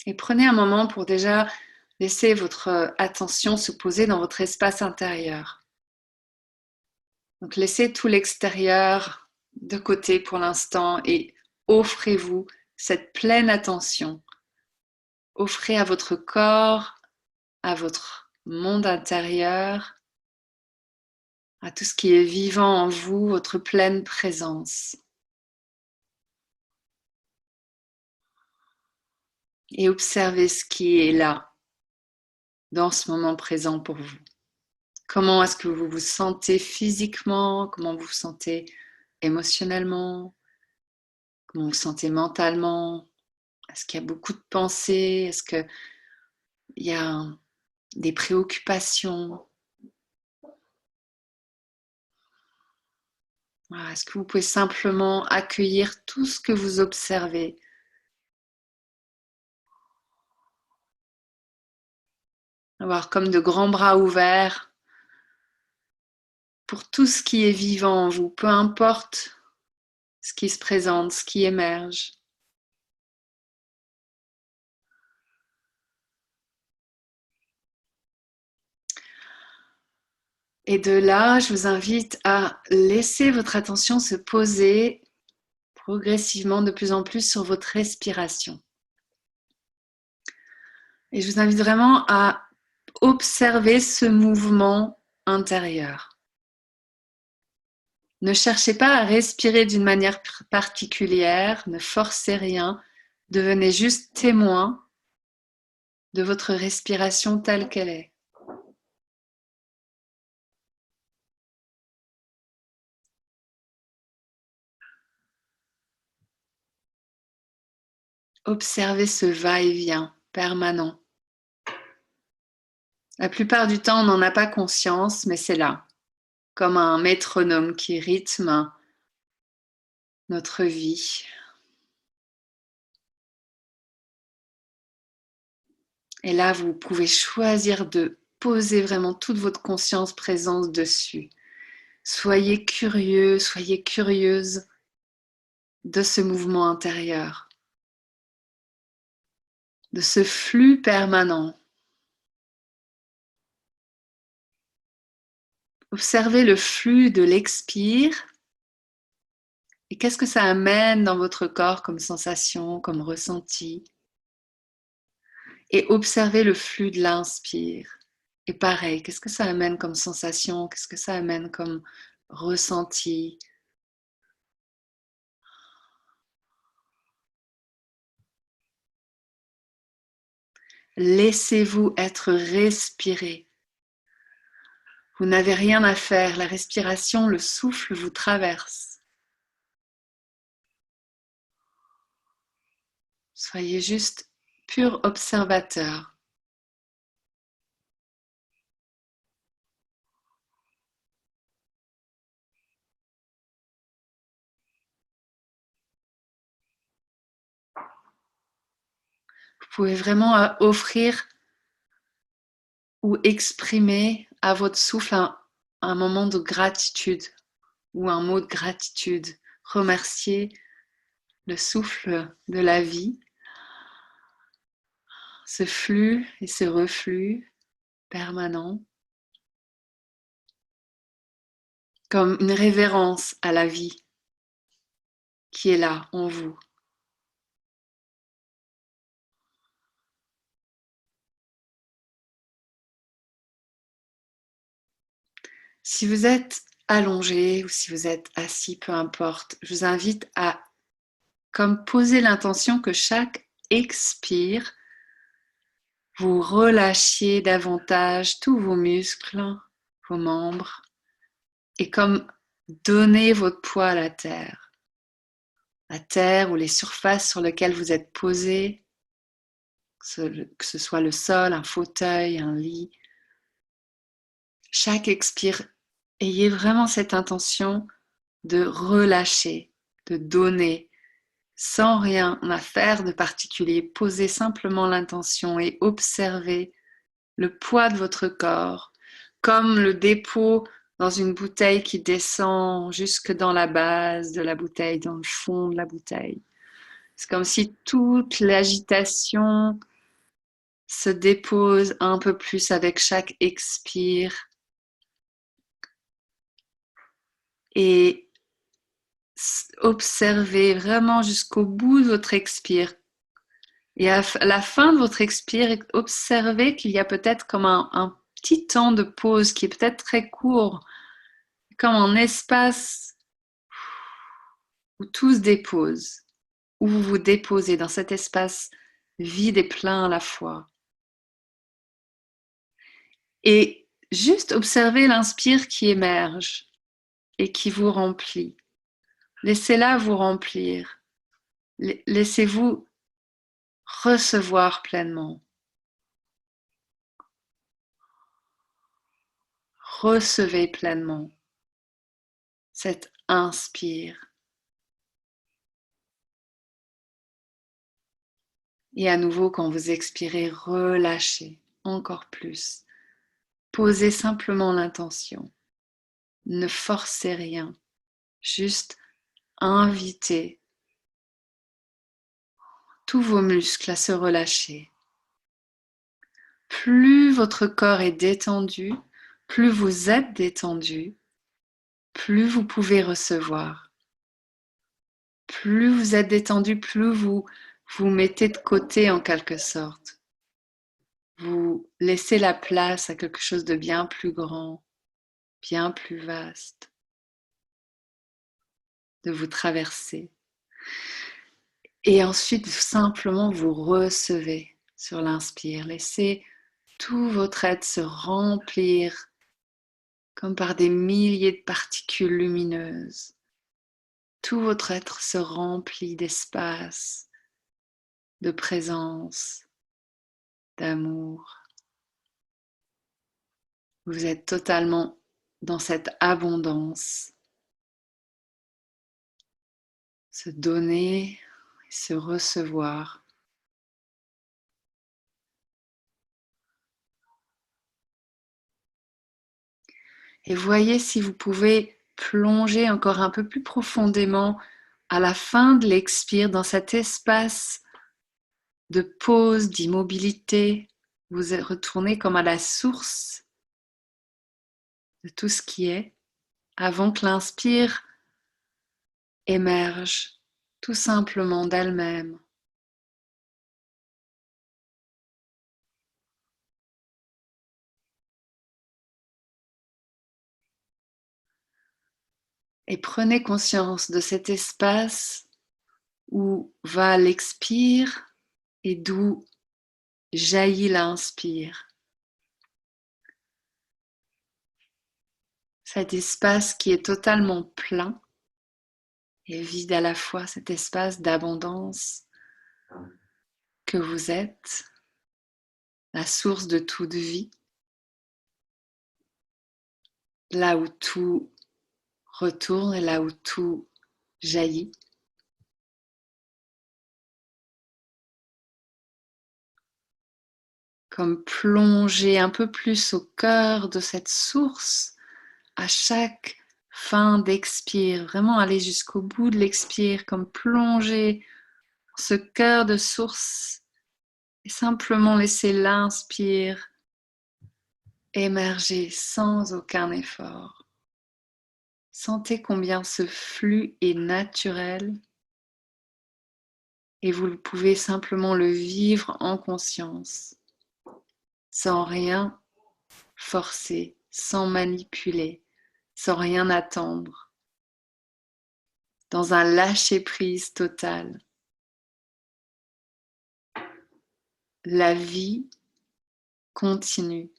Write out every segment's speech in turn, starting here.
Et prenez un moment pour déjà laisser votre attention se poser dans votre espace intérieur. Donc laissez tout l'extérieur de côté pour l'instant et offrez-vous cette pleine attention. Offrez à votre corps, à votre monde intérieur, à tout ce qui est vivant en vous, votre pleine présence. Et observez ce qui est là, dans ce moment présent pour vous. Comment est-ce que vous vous sentez physiquement? Comment vous vous sentez émotionnellement? Comment vous vous sentez mentalement? Est-ce qu'il y a beaucoup de pensées? Est-ce qu'il y a des préoccupations? Voilà. Est-ce que vous pouvez simplement accueillir tout ce que vous observez? Avoir comme de grands bras ouverts pour tout ce qui est vivant en vous, peu importe ce qui se présente, ce qui émerge. Et de là, je vous invite à laisser votre attention se poser progressivement de plus en plus sur votre respiration. Et je vous invite vraiment à observer ce mouvement intérieur. Ne cherchez pas à respirer d'une manière particulière, ne forcez rien, devenez juste témoin de votre respiration telle qu'elle est. Observez ce va-et-vient permanent. La plupart du temps, on n'en a pas conscience, mais c'est là, comme un métronome qui rythme notre vie. Et là, vous pouvez choisir de poser vraiment toute votre conscience présence dessus. Soyez curieux, soyez curieuse de ce mouvement intérieur, de ce flux permanent. Observez le flux de l'expire et qu'est-ce que ça amène dans votre corps comme sensation, comme ressenti. Et observez le flux de l'inspire. Et pareil, qu'est-ce que ça amène comme sensation, qu'est-ce que ça amène comme ressenti. Laissez-vous être respiré. Vous n'avez rien à faire, la respiration, le souffle vous traverse. Soyez juste pur observateur. Vous pouvez vraiment offrir ou exprimer à votre souffle un moment de gratitude ou un mot de gratitude. Remercier le souffle de la vie, ce flux et ce reflux permanent, comme une révérence à la vie qui est là en vous. Si vous êtes allongé ou si vous êtes assis, peu importe, je vous invite à comme poser l'intention que chaque expire, vous relâchiez davantage tous vos muscles, vos membres, et comme donner votre poids à la terre ou les surfaces sur lesquelles vous êtes posé, que ce soit le sol, un fauteuil, un lit. Chaque expire, ayez vraiment cette intention de relâcher, de donner, sans rien à faire de particulier. Posez simplement l'intention et observez le poids de votre corps, comme le dépôt dans une bouteille qui descend jusque dans la base de la bouteille, dans le fond de la bouteille. C'est comme si toute l'agitation se dépose un peu plus avec chaque expire et observez vraiment jusqu'au bout de votre expire. Et à la fin de votre expire, observez qu'il y a peut-être comme un petit temps de pause qui est peut-être très court, comme un espace où tout se dépose, où vous vous déposez dans cet espace vide et plein à la fois. Et juste observez l'inspire qui émerge et qui vous remplit. Laissez-la vous remplir. Laissez-vous recevoir pleinement. Recevez pleinement cette inspire. Et à nouveau, quand vous expirez, relâchez encore plus. Posez simplement l'intention. Ne forcez rien. Juste invitez tous vos muscles à se relâcher. Plus votre corps est détendu, plus vous êtes détendu, plus vous pouvez recevoir. Plus vous êtes détendu, plus vous vous mettez de côté en quelque sorte. Vous laissez la place à quelque chose de bien plus grand, bien plus vaste, de vous traverser. Et ensuite, simplement, vous recevez sur l'inspire. Laissez tout votre être se remplir comme par des milliers de particules lumineuses. Tout votre être se remplit d'espace, de présence, d'amour. Vous êtes totalement dans cette abondance. Se donner et se recevoir. Et voyez si vous pouvez plonger encore un peu plus profondément à la fin de l'expire dans cet espace de pause, d'immobilité. Vous retournez comme à la source de tout ce qui est avant que l'inspire émerge tout simplement d'elle-même. Et prenez conscience de cet espace où va l'expire et d'où jaillit l'inspire. Cet espace qui est totalement plein et vide à la fois, cet espace d'abondance que vous êtes, la source de toute vie, là où tout retourne et là où tout jaillit. Comme plonger un peu plus au cœur de cette source à chaque fin d'expire, vraiment aller jusqu'au bout de l'expire, comme plonger dans ce cœur de source et simplement laisser l'inspire émerger sans aucun effort. Sentez combien ce flux est naturel et vous pouvez simplement le vivre en conscience, sans rien forcer, sans manipuler, sans rien attendre, dans un lâcher-prise total. La vie continue.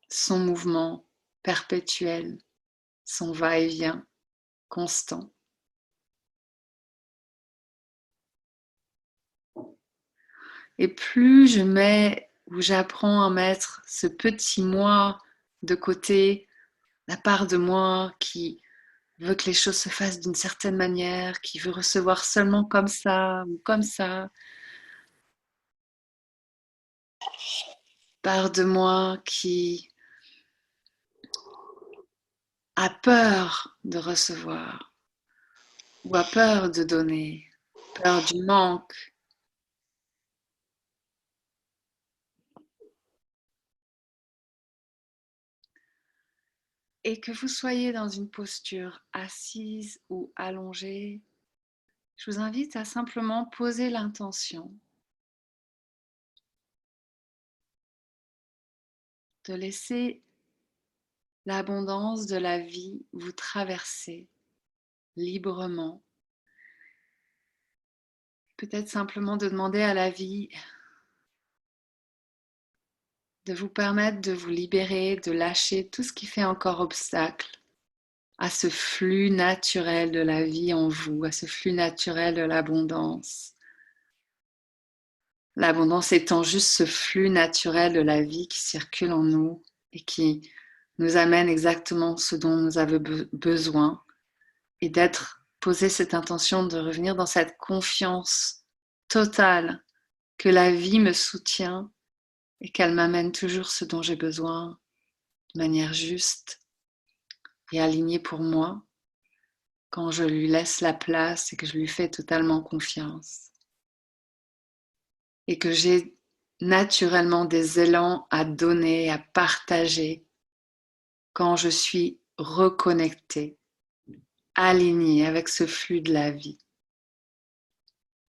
Son mouvement perpétuel, son va-et-vient constant. Et plus je mets ou j'apprends à mettre ce petit moi de côté, la part de moi qui veut que les choses se fassent d'une certaine manière, qui veut recevoir seulement comme ça ou comme ça, part de moi qui a peur de recevoir ou a peur de donner peur du manque. Et que vous soyez dans une posture assise ou allongée, je vous invite à simplement poser l'intention de laisser l'abondance de la vie vous traverser librement. Peut-être simplement de demander à la vie de vous permettre de vous libérer, de lâcher tout ce qui fait encore obstacle à ce flux naturel de la vie en vous, à ce flux naturel de l'abondance. L'abondance étant juste ce flux naturel de la vie qui circule en nous et qui nous amène exactement ce dont nous avons besoin, et d'être posé cette intention de revenir dans cette confiance totale que la vie me soutient et qu'elle m'amène toujours ce dont j'ai besoin de manière juste et alignée pour moi quand je lui laisse la place et que je lui fais totalement confiance. Et que j'ai naturellement des élans à donner, à partager quand je suis reconnectée, alignée avec ce flux de la vie.